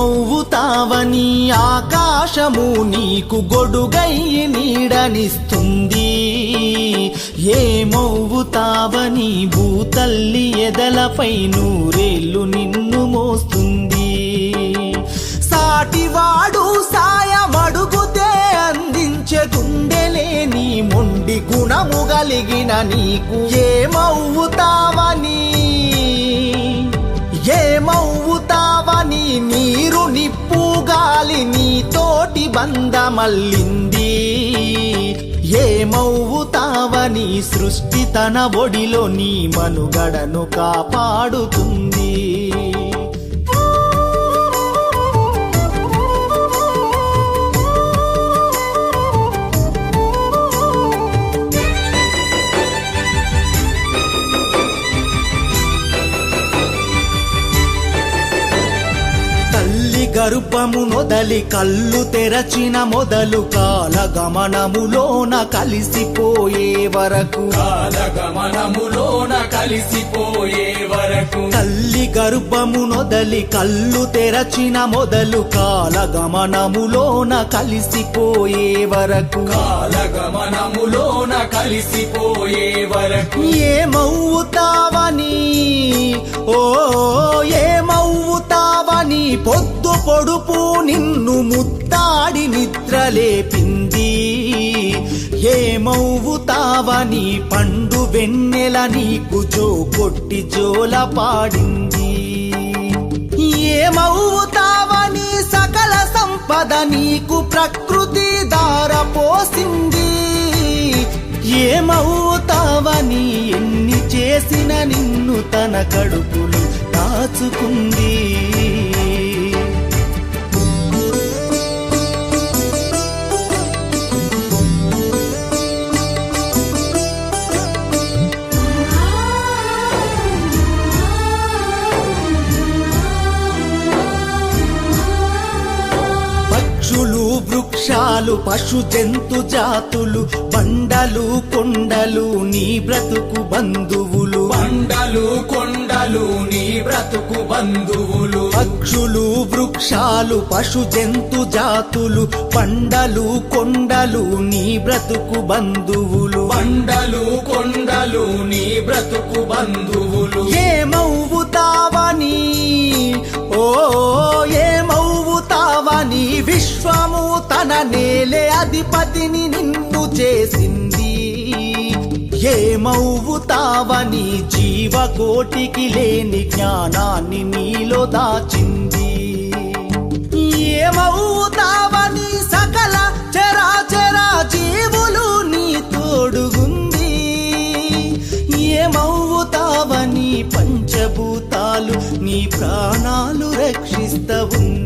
ఏమవుతావని ఆకాశము నీకు గొడుగై నీడనిస్తుంది, ఏమవుతావని భూతల్లి ఎదలపై నూరేళ్ళు నిన్ను మోస్తుంది. సాటివాడు సాయమడుగుతే అందించే గుండెలేని మొండి గుణము కలిగిన నీకు ఏమవుతావని నీరు నిప్పు గాలి నీతోటి బంధమల్లింది, ఏమవుతావని సృష్టి తన ఒడిలో నీ మనుగడను కాపాడుతుంది. గర్భము నొదలి కళ్ళు తెరచిన మొదలు కాలగమనములోన కలిసిపోయే వరకు, తల్లి గర్భము నొదలి కళ్ళు తెరచిన మొదలు కాలగమనములోన కలిసిపోయే వరకు, ఏమవుతావని ఏమవుతావని పొద్దు పొడుపు నిన్ను ముత్తాడి నిద్రలేపింది, ఏమవుతావని పండు వెన్నెల నీకు జోకొట్టి జోల పాడింది, ఏమవుతావని సకల సంపద నీకు ప్రకృతి దారపోసింది, ఏమవుతావని ఎన్ని చేసిన నిన్ను తన కడుపులు దాచుకుంది. పక్షులు వృక్షాలు పశు జంతు జాతులు బండలు కొండలు నీ బ్రతుకు బంధువులు, పక్షులు వృక్షాలు పశు జంతు జాతులు బండలు కొండలు నీ బ్రతుకు బంధువులు, ఏమవుతావని ఏమవుతావని విశ్వము తన నేలే అధిపతిని నిన్ను చేసింది, ఏమవుతావని జీవకోటికి లేని జ్ఞానాన్ని నీలో దాచింది, ఏమవుతావని సకల చరాచర జీవులు నీ తోడుగుంది, ఏమవుతావని పంచభూతాలు నీ ప్రాణాలు రక్షిస్తవుంది.